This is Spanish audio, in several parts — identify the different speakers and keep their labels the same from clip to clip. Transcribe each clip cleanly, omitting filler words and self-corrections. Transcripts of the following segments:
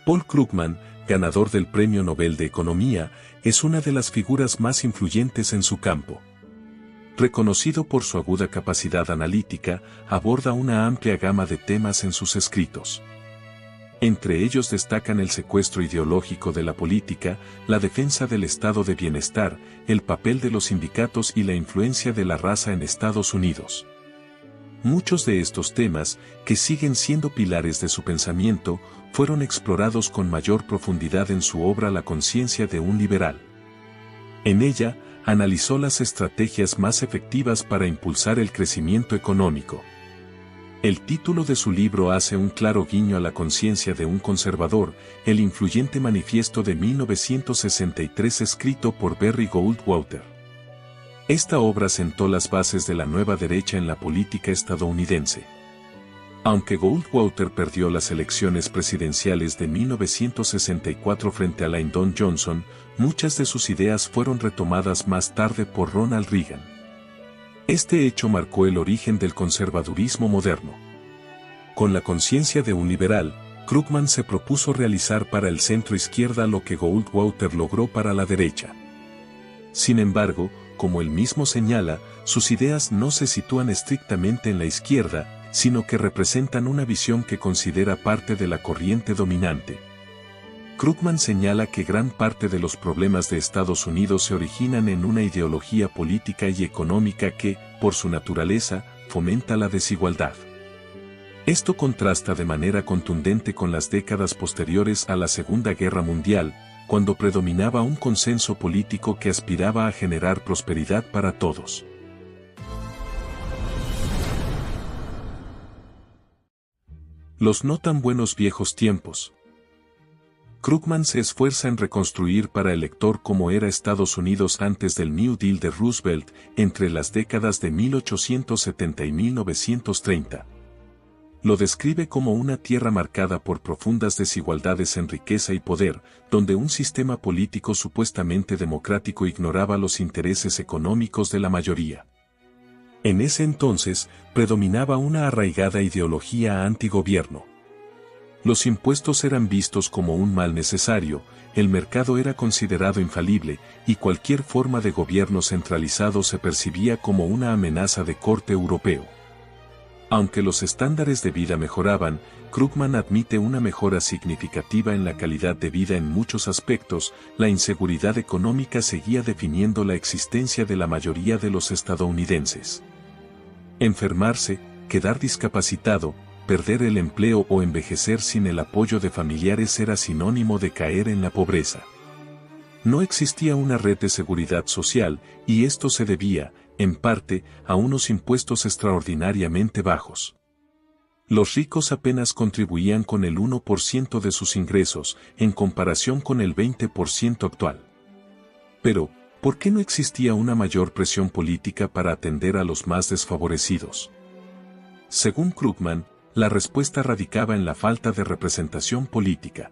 Speaker 1: Paul Krugman, ganador del Premio Nobel de Economía, es una de las figuras más influyentes en su campo. Reconocido por su aguda capacidad analítica, aborda una amplia gama de temas en sus escritos. Entre ellos destacan el secuestro ideológico de la política, la defensa del estado de bienestar, el papel de los sindicatos y la influencia de la raza en Estados Unidos. Muchos de estos temas, que siguen siendo pilares de su pensamiento, fueron explorados con mayor profundidad en su obra La conciencia de un liberal. En ella, analizó las estrategias más efectivas para impulsar el crecimiento económico. El título de su libro hace un claro guiño a La conciencia de un conservador, el influyente manifiesto de 1963 escrito por Barry Goldwater. Esta obra sentó las bases de la nueva derecha en la política estadounidense. Aunque Goldwater perdió las elecciones presidenciales de 1964 frente a Lyndon Johnson, muchas de sus ideas fueron retomadas más tarde por Ronald Reagan. Este hecho marcó el origen del conservadurismo moderno. Con la conciencia de un liberal, Krugman se propuso realizar para el centro izquierda lo que Goldwater logró para la derecha. Sin embargo, como él mismo señala, sus ideas no se sitúan estrictamente en la izquierda, sino que representan una visión que considera parte de la corriente dominante. Krugman señala que gran parte de los problemas de Estados Unidos se originan en una ideología política y económica que, por su naturaleza, fomenta la desigualdad. Esto contrasta de manera contundente con las décadas posteriores a la Segunda Guerra Mundial, cuando predominaba un consenso político que aspiraba a generar prosperidad para todos. Los no tan buenos viejos tiempos. Krugman se esfuerza en reconstruir para el lector cómo era Estados Unidos antes del New Deal de Roosevelt, entre las décadas de 1870 y 1930. Lo describe como una tierra marcada por profundas desigualdades en riqueza y poder, donde un sistema político supuestamente democrático ignoraba los intereses económicos de la mayoría. En ese entonces, predominaba una arraigada ideología antigobierno. Los impuestos eran vistos como un mal necesario, el mercado era considerado infalible, y cualquier forma de gobierno centralizado se percibía como una amenaza de corte europeo. Aunque los estándares de vida mejoraban, Krugman admite una mejora significativa en la calidad de vida en muchos aspectos, la inseguridad económica seguía definiendo la existencia de la mayoría de los estadounidenses. Enfermarse, quedar discapacitado, perder el empleo o envejecer sin el apoyo de familiares era sinónimo de caer en la pobreza. No existía una red de seguridad social, y esto se debía, en parte, a unos impuestos extraordinariamente bajos. Los ricos apenas contribuían con el 1% de sus ingresos, en comparación con el 20% actual. Pero, ¿por qué no existía una mayor presión política para atender a los más desfavorecidos? Según Krugman, la respuesta radicaba en la falta de representación política.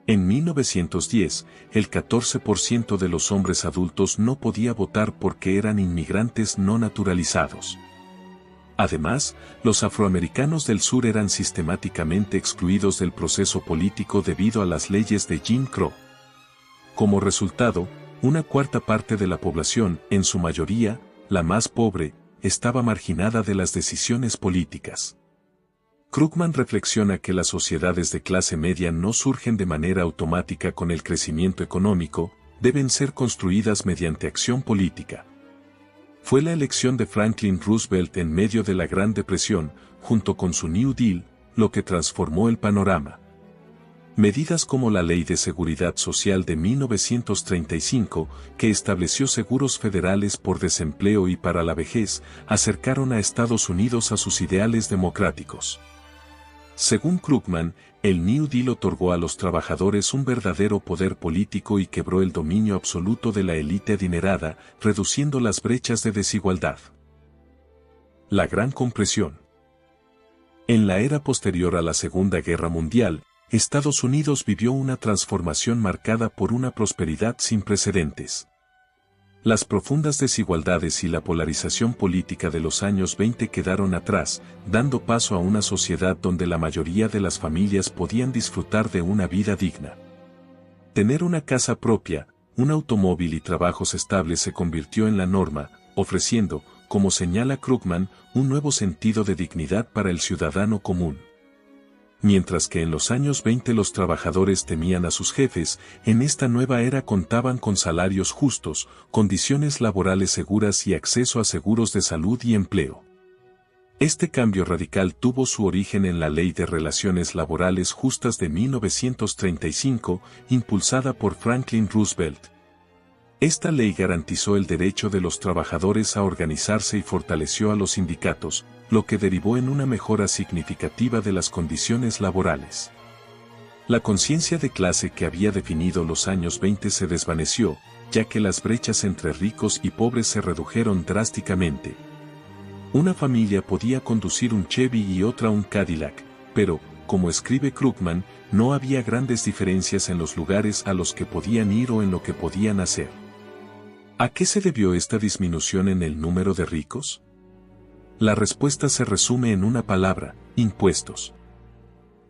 Speaker 1: En 1910, el 14% de los hombres adultos no podía votar porque eran inmigrantes no naturalizados. Además, los afroamericanos del sur eran sistemáticamente excluidos del proceso político debido a las leyes de Jim Crow. Como resultado, una cuarta parte de la población, en su mayoría, la más pobre, estaba marginada de las decisiones políticas. Krugman reflexiona que las sociedades de clase media no surgen de manera automática con el crecimiento económico, deben ser construidas mediante acción política. Fue la elección de Franklin Roosevelt en medio de la Gran Depresión, junto con su New Deal, lo que transformó el panorama. Medidas como la Ley de Seguridad Social de 1935, que estableció seguros federales por desempleo y para la vejez, acercaron a Estados Unidos a sus ideales democráticos. Según Krugman, el New Deal otorgó a los trabajadores un verdadero poder político y quebró el dominio absoluto de la élite adinerada, reduciendo las brechas de desigualdad. La Gran Compresión. En la era posterior a la Segunda Guerra Mundial, Estados Unidos vivió una transformación marcada por una prosperidad sin precedentes. Las profundas desigualdades y la polarización política de los años 20 quedaron atrás, dando paso a una sociedad donde la mayoría de las familias podían disfrutar de una vida digna. Tener una casa propia, un automóvil y trabajos estables se convirtió en la norma, ofreciendo, como señala Krugman, un nuevo sentido de dignidad para el ciudadano común. Mientras que en los años 20 los trabajadores temían a sus jefes, en esta nueva era contaban con salarios justos, condiciones laborales seguras y acceso a seguros de salud y empleo. Este cambio radical tuvo su origen en la Ley de Relaciones Laborales Justas de 1935, impulsada por Franklin Roosevelt. Esta ley garantizó el derecho de los trabajadores a organizarse y fortaleció a los sindicatos, lo que derivó en una mejora significativa de las condiciones laborales. La conciencia de clase que había definido los años 20 se desvaneció, ya que las brechas entre ricos y pobres se redujeron drásticamente. Una familia podía conducir un Chevy y otra un Cadillac, pero, como escribe Krugman, no había grandes diferencias en los lugares a los que podían ir o en lo que podían hacer. ¿A qué se debió esta disminución en el número de ricos? La respuesta se resume en una palabra: impuestos.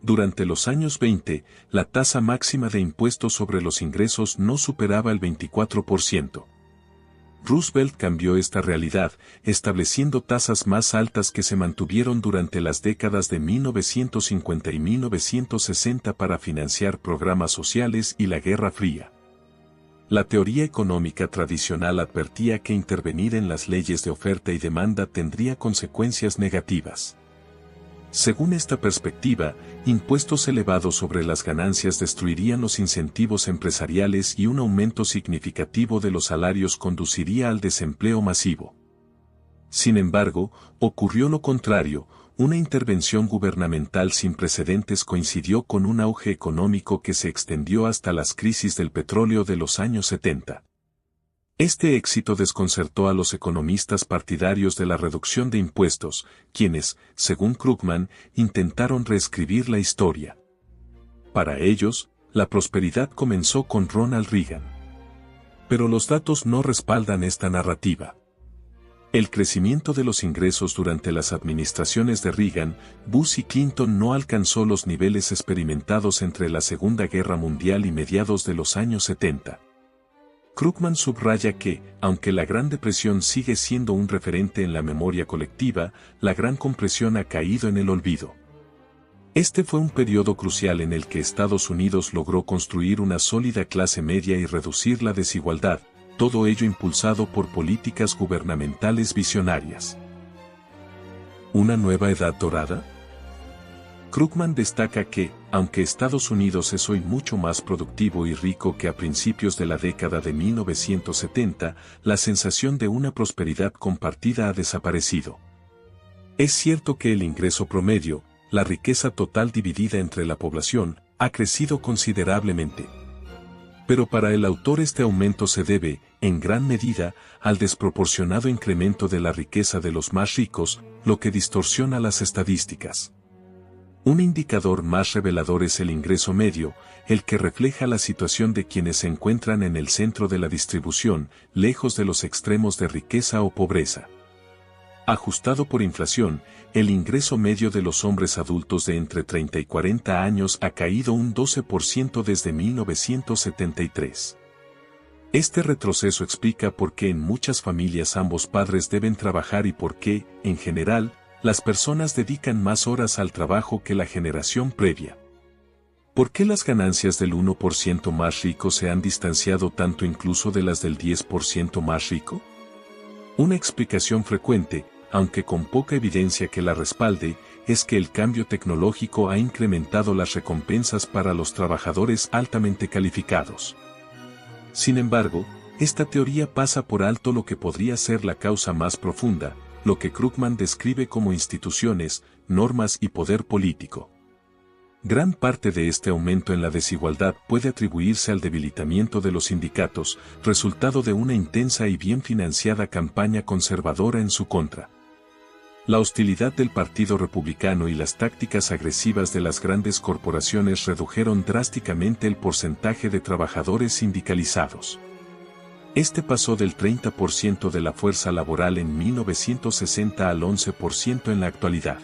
Speaker 1: Durante los años 20, la tasa máxima de impuestos sobre los ingresos no superaba el 24%. Roosevelt cambió esta realidad, estableciendo tasas más altas que se mantuvieron durante las décadas de 1950 y 1960 para financiar programas sociales y la Guerra Fría. La teoría económica tradicional advertía que intervenir en las leyes de oferta y demanda tendría consecuencias negativas. Según esta perspectiva, impuestos elevados sobre las ganancias destruirían los incentivos empresariales y un aumento significativo de los salarios conduciría al desempleo masivo. Sin embargo, ocurrió lo contrario. Una intervención gubernamental sin precedentes coincidió con un auge económico que se extendió hasta las crisis del petróleo de los años 70. Este éxito desconcertó a los economistas partidarios de la reducción de impuestos, quienes, según Krugman, intentaron reescribir la historia. Para ellos, la prosperidad comenzó con Ronald Reagan. Pero los datos no respaldan esta narrativa. El crecimiento de los ingresos durante las administraciones de Reagan, Bush y Clinton no alcanzó los niveles experimentados entre la Segunda Guerra Mundial y mediados de los años 70. Krugman subraya que, aunque la Gran Depresión sigue siendo un referente en la memoria colectiva, la Gran Compresión ha caído en el olvido. Este fue un periodo crucial en el que Estados Unidos logró construir una sólida clase media y reducir la desigualdad, todo ello impulsado por políticas gubernamentales visionarias. ¿Una nueva edad dorada? Krugman destaca que, aunque Estados Unidos es hoy mucho más productivo y rico que a principios de la década de 1970, la sensación de una prosperidad compartida ha desaparecido. Es cierto que el ingreso promedio, la riqueza total dividida entre la población, ha crecido considerablemente. Pero para el autor este aumento se debe, en gran medida, al desproporcionado incremento de la riqueza de los más ricos, lo que distorsiona las estadísticas. Un indicador más revelador es el ingreso medio, el que refleja la situación de quienes se encuentran en el centro de la distribución, lejos de los extremos de riqueza o pobreza. Ajustado por inflación, el ingreso medio de los hombres adultos de entre 30 y 40 años ha caído un 12% desde 1973. Este retroceso explica por qué en muchas familias ambos padres deben trabajar y por qué, en general, las personas dedican más horas al trabajo que la generación previa. ¿Por qué las ganancias del 1% más rico se han distanciado tanto incluso de las del 10% más rico? Una explicación frecuente, aunque con poca evidencia que la respalde, es que el cambio tecnológico ha incrementado las recompensas para los trabajadores altamente calificados. Sin embargo, esta teoría pasa por alto lo que podría ser la causa más profunda, lo que Krugman describe como instituciones, normas y poder político. Gran parte de este aumento en la desigualdad puede atribuirse al debilitamiento de los sindicatos, resultado de una intensa y bien financiada campaña conservadora en su contra. La hostilidad del Partido Republicano y las tácticas agresivas de las grandes corporaciones redujeron drásticamente el porcentaje de trabajadores sindicalizados. Este pasó del 30% de la fuerza laboral en 1960 al 11% en la actualidad.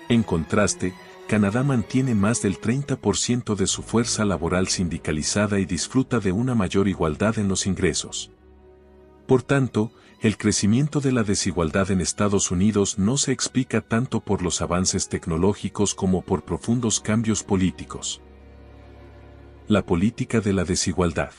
Speaker 1: En contraste, Canadá mantiene más del 30% de su fuerza laboral sindicalizada y disfruta de una mayor igualdad en los ingresos. Por tanto, el crecimiento de la desigualdad en Estados Unidos no se explica tanto por los avances tecnológicos como por profundos cambios políticos. La política de la desigualdad.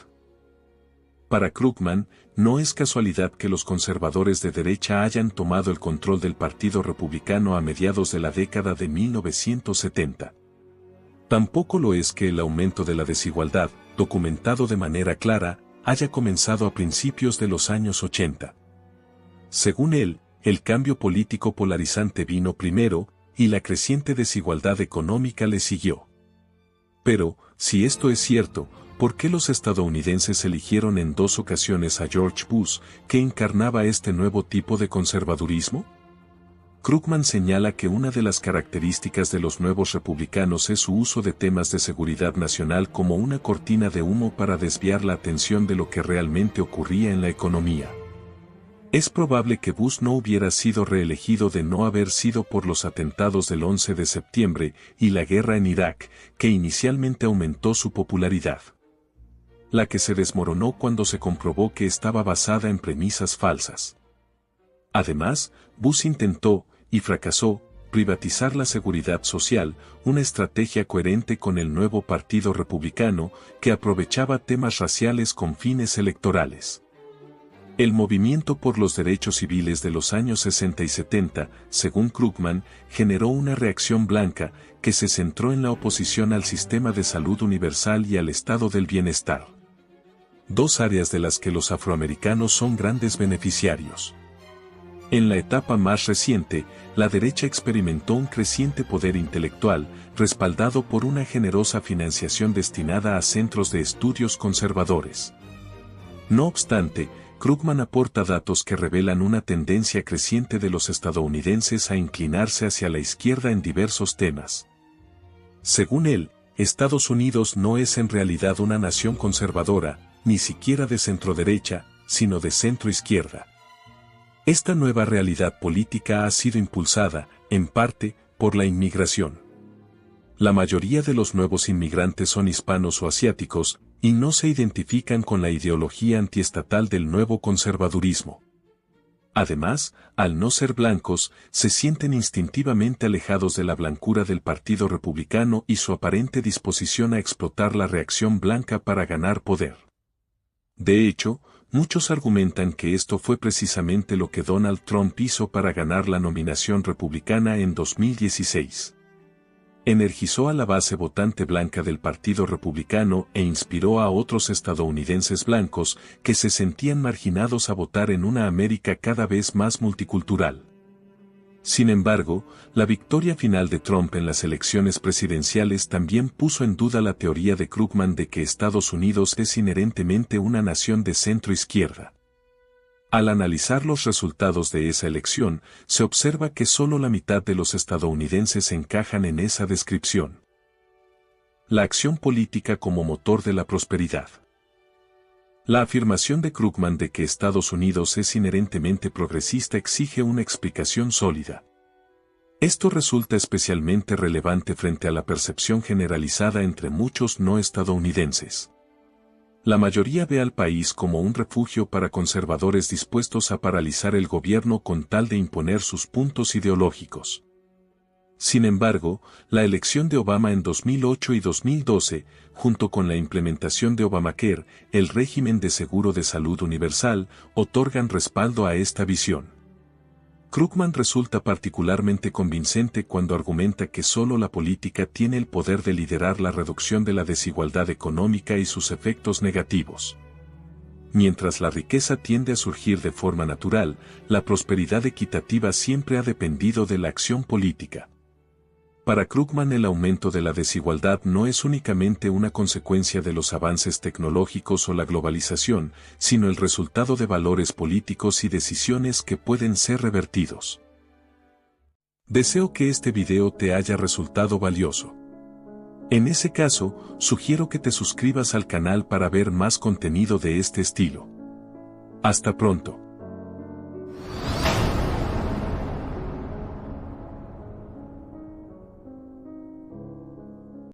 Speaker 1: Para Krugman, no es casualidad que los conservadores de derecha hayan tomado el control del Partido Republicano a mediados de la década de 1970. Tampoco lo es que el aumento de la desigualdad, documentado de manera clara, haya comenzado a principios de los años 80. Según él, el cambio político polarizante vino primero, y la creciente desigualdad económica le siguió. Pero, si esto es cierto, ¿por qué los estadounidenses eligieron en 2 ocasiones a George Bush, que encarnaba este nuevo tipo de conservadurismo? Krugman señala que una de las características de los nuevos republicanos es su uso de temas de seguridad nacional como una cortina de humo para desviar la atención de lo que realmente ocurría en la economía. Es probable que Bush no hubiera sido reelegido de no haber sido por los atentados del 11 de septiembre y la guerra en Irak, que inicialmente aumentó su popularidad. La que se desmoronó cuando se comprobó que estaba basada en premisas falsas. Además, Bush intentó, y fracasó, privatizar la seguridad social, una estrategia coherente con el nuevo Partido Republicano, que aprovechaba temas raciales con fines electorales. El movimiento por los derechos civiles de los años 60 y 70, según Krugman, generó una reacción blanca que se centró en la oposición al sistema de salud universal y al estado del bienestar. 2 áreas de las que los afroamericanos son grandes beneficiarios. En la etapa más reciente, la derecha experimentó un creciente poder intelectual, respaldado por una generosa financiación destinada a centros de estudios conservadores. No obstante, Krugman aporta datos que revelan una tendencia creciente de los estadounidenses a inclinarse hacia la izquierda en diversos temas. Según él, Estados Unidos no es en realidad una nación conservadora, ni siquiera de centroderecha, sino de centroizquierda. Esta nueva realidad política ha sido impulsada, en parte, por la inmigración. La mayoría de los nuevos inmigrantes son hispanos o asiáticos, y no se identifican con la ideología antiestatal del nuevo conservadurismo. Además, al no ser blancos, se sienten instintivamente alejados de la blancura del Partido Republicano y su aparente disposición a explotar la reacción blanca para ganar poder. De hecho, muchos argumentan que esto fue precisamente lo que Donald Trump hizo para ganar la nominación republicana en 2016. Energizó a la base votante blanca del Partido Republicano e inspiró a otros estadounidenses blancos que se sentían marginados a votar en una América cada vez más multicultural. Sin embargo, la victoria final de Trump en las elecciones presidenciales también puso en duda la teoría de Krugman de que Estados Unidos es inherentemente una nación de centro-izquierda. Al analizar los resultados de esa elección, se observa que solo la mitad de los estadounidenses encajan en esa descripción. La acción política como motor de la prosperidad. La afirmación de Krugman de que Estados Unidos es inherentemente progresista exige una explicación sólida. Esto resulta especialmente relevante frente a la percepción generalizada entre muchos no estadounidenses. La mayoría ve al país como un refugio para conservadores dispuestos a paralizar el gobierno con tal de imponer sus puntos ideológicos. Sin embargo, la elección de Obama en 2008 y 2012, junto con la implementación de Obamacare, el régimen de seguro de salud universal, otorgan respaldo a esta visión. Krugman resulta particularmente convincente cuando argumenta que solo la política tiene el poder de liderar la reducción de la desigualdad económica y sus efectos negativos. Mientras la riqueza tiende a surgir de forma natural, la prosperidad equitativa siempre ha dependido de la acción política. Para Krugman, el aumento de la desigualdad no es únicamente una consecuencia de los avances tecnológicos o la globalización, sino el resultado de valores políticos y decisiones que pueden ser revertidos. Deseo que este video te haya resultado valioso. En ese caso, sugiero que te suscribas al canal para ver más contenido de este estilo. Hasta pronto.